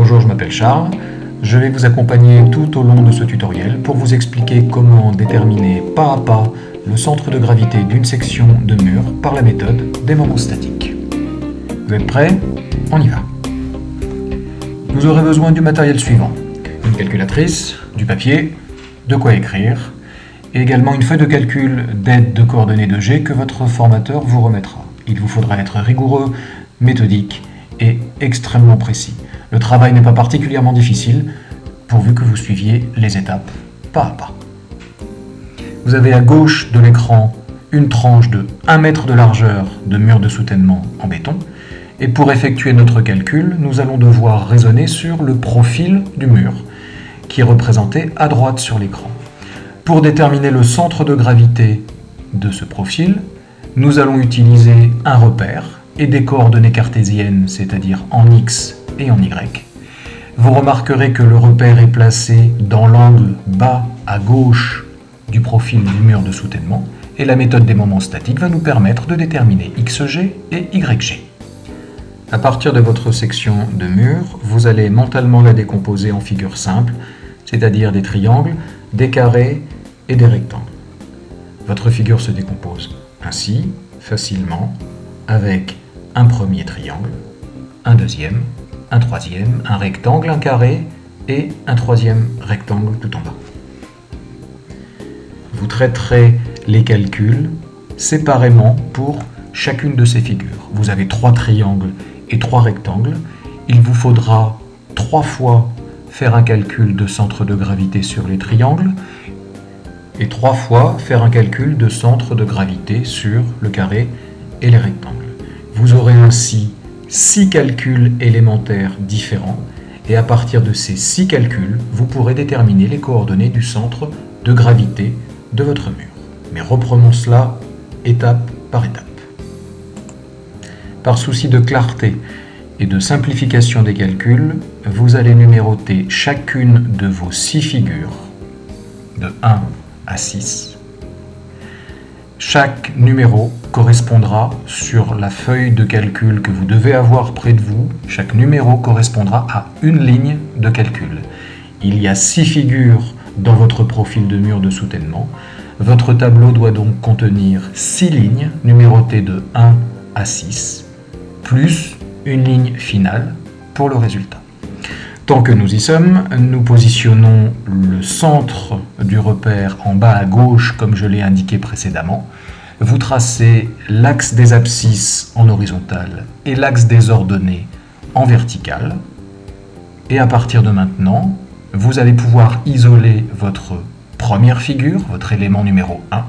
Bonjour, je m'appelle Charles. Je vais vous accompagner tout au long de ce tutoriel pour vous expliquer comment déterminer pas à pas le centre de gravité d'une section de mur par la méthode des moments statiques. Vous êtes prêts? On y va. Vous aurez besoin du matériel suivant: une calculatrice, du papier, de quoi écrire, et également une feuille de calcul d'aide de coordonnées de G que votre formateur vous remettra. Il vous faudra être rigoureux, méthodique et extrêmement précis. Le travail n'est pas particulièrement difficile, pourvu que vous suiviez les étapes pas à pas. Vous avez à gauche de l'écran une tranche de 1 mètre de largeur de mur de soutènement en béton, et pour effectuer notre calcul, nous allons devoir raisonner sur le profil du mur, qui est représenté à droite sur l'écran. Pour déterminer le centre de gravité de ce profil, nous allons utiliser un repère et des coordonnées cartésiennes, c'est-à-dire en X et en Y. Vous remarquerez que le repère est placé dans l'angle bas à gauche du profil du mur de soutènement, et la méthode des moments statiques va nous permettre de déterminer XG et YG. À partir de votre section de mur, vous allez mentalement la décomposer en figures simples, c'est-à-dire des triangles, des carrés et des rectangles. Votre figure se décompose ainsi, facilement, avec un premier triangle, un deuxième, un troisième, un rectangle, un carré et un troisième rectangle tout en bas. Vous traiterez les calculs séparément pour chacune de ces figures. Vous avez 3 triangles et 3 rectangles. Il vous faudra 3 fois faire un calcul de centre de gravité sur les triangles et 3 fois faire un calcul de centre de gravité sur le carré et les rectangles. Vous aurez ainsi 6 calculs élémentaires différents, et à partir de ces 6 calculs, vous pourrez déterminer les coordonnées du centre de gravité de votre mur. Mais reprenons cela étape par étape. Par souci de clarté et de simplification des calculs, vous allez numéroter chacune de vos 6 figures de 1 à 6. Chaque numéro correspondra sur la feuille de calcul que vous devez avoir près de vous. Chaque numéro correspondra à une ligne de calcul. Il y a 6 figures dans votre profil de mur de soutènement. Votre tableau doit donc contenir 6 lignes numérotées de 1 à 6, plus une ligne finale pour le résultat. Tant que nous y sommes, nous positionnons le centre du repère en bas à gauche comme je l'ai indiqué précédemment. Vous tracez l'axe des abscisses en horizontal et l'axe des ordonnées en vertical. Et à partir de maintenant, vous allez pouvoir isoler votre première figure, votre élément numéro 1,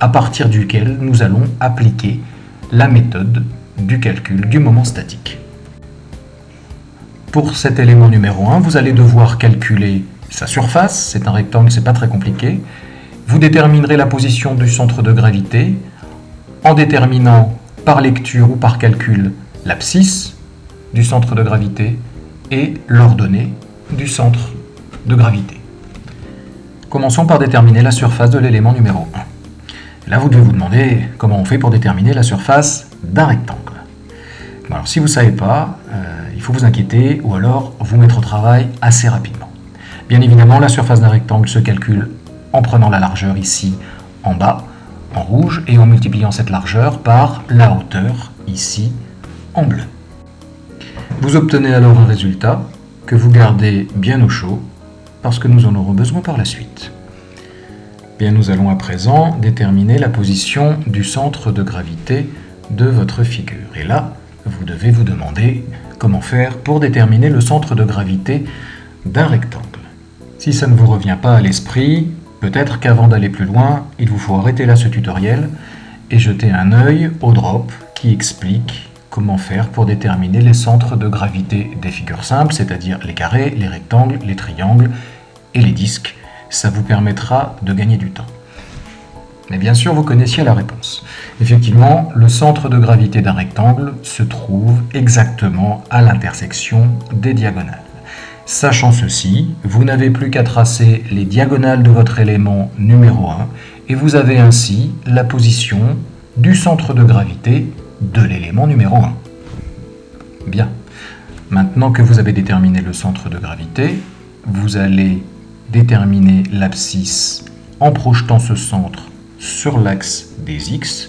à partir duquel nous allons appliquer la méthode du calcul du moment statique. Pour cet élément numéro 1, vous allez devoir calculer sa surface. C'est un rectangle, c'est pas très compliqué. Vous déterminerez la position du centre de gravité en déterminant par lecture ou par calcul l'abscisse du centre de gravité et l'ordonnée du centre de gravité. Commençons par déterminer la surface de l'élément numéro 1. Là, vous devez vous demander comment on fait pour déterminer la surface d'un rectangle. Alors, si vous ne savez pas, il faut vous inquiéter ou alors vous mettre au travail assez rapidement. Bien évidemment, la surface d'un rectangle se calcule en prenant la largeur ici en bas, en rouge, et en multipliant cette largeur par la hauteur ici en bleu. Vous obtenez alors un résultat que vous gardez bien au chaud parce que nous en aurons besoin par la suite. Bien, nous allons à présent déterminer la position du centre de gravité de votre figure. Et là, vous devez vous demander comment faire pour déterminer le centre de gravité d'un rectangle. Si ça ne vous revient pas à l'esprit, peut-être qu'avant d'aller plus loin, il vous faut arrêter là ce tutoriel et jeter un œil au drop qui explique comment faire pour déterminer les centres de gravité des figures simples, c'est-à-dire les carrés, les rectangles, les triangles et les disques. Ça vous permettra de gagner du temps. Mais bien sûr, vous connaissiez la réponse. Effectivement, le centre de gravité d'un rectangle se trouve exactement à l'intersection des diagonales. Sachant ceci, vous n'avez plus qu'à tracer les diagonales de votre élément numéro 1 et vous avez ainsi la position du centre de gravité de l'élément numéro 1. Bien. Maintenant que vous avez déterminé le centre de gravité, vous allez déterminer l'abscisse en projetant ce centre sur l'axe des X.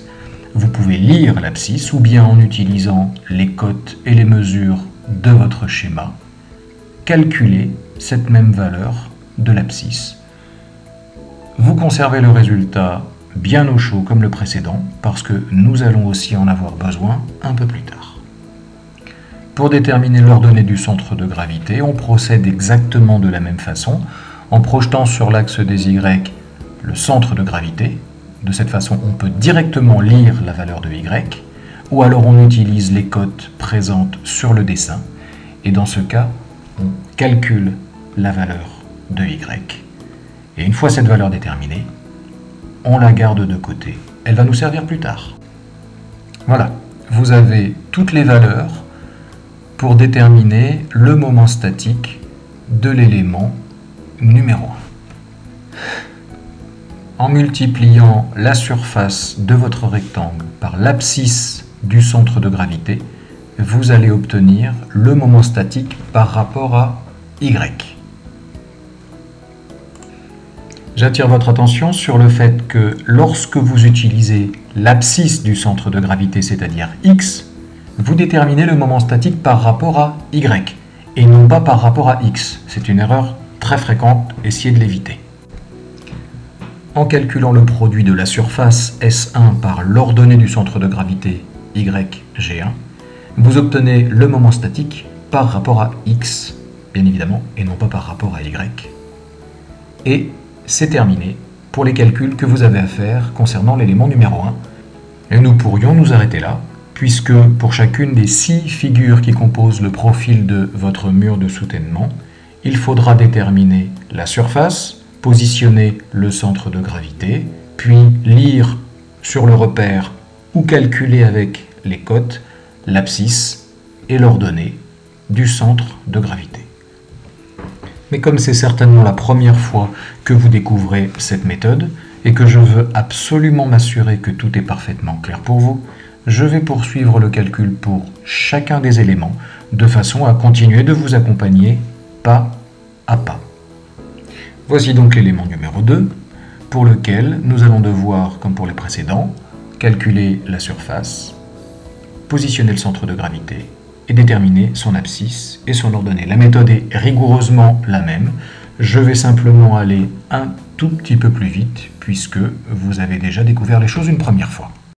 Vous pouvez lire l'abscisse ou bien en utilisant les cotes et les mesures de votre schéma, calculer cette même valeur de l'abscisse. Vous conservez le résultat bien au chaud comme le précédent parce que nous allons aussi en avoir besoin un peu plus tard. Pour déterminer l'ordonnée du centre de gravité, on procède exactement de la même façon en projetant sur l'axe des Y le centre de gravité. De cette façon, on peut directement lire la valeur de Y, ou alors on utilise les cotes présentes sur le dessin, et dans ce cas, on calcule la valeur de Y. Et une fois cette valeur déterminée, on la garde de côté. Elle va nous servir plus tard. Voilà, vous avez toutes les valeurs pour déterminer le moment statique de l'élément numéro 1. En multipliant la surface de votre rectangle par l'abscisse du centre de gravité, vous allez obtenir le moment statique par rapport à Y. J'attire votre attention sur le fait que lorsque vous utilisez l'abscisse du centre de gravité, c'est-à-dire X, vous déterminez le moment statique par rapport à Y et non pas par rapport à X. C'est une erreur très fréquente, essayez de l'éviter. En calculant le produit de la surface S1 par l'ordonnée du centre de gravité YG1, vous obtenez le moment statique par rapport à X, bien évidemment, et non pas par rapport à Y. Et c'est terminé pour les calculs que vous avez à faire concernant l'élément numéro 1. Et nous pourrions nous arrêter là, puisque pour chacune des 6 figures qui composent le profil de votre mur de soutènement, il faudra déterminer la surface, positionner le centre de gravité, puis lire sur le repère ou calculer avec les cotes l'abscisse et l'ordonnée du centre de gravité. Mais comme c'est certainement la première fois que vous découvrez cette méthode et que je veux absolument m'assurer que tout est parfaitement clair pour vous, je vais poursuivre le calcul pour chacun des éléments de façon à continuer de vous accompagner pas à pas. Voici donc l'élément numéro 2, pour lequel nous allons devoir, comme pour les précédents, calculer la surface, positionner le centre de gravité et déterminer son abscisse et son ordonnée. La méthode est rigoureusement la même. Je vais simplement aller un tout petit peu plus vite puisque vous avez déjà découvert les choses une première fois.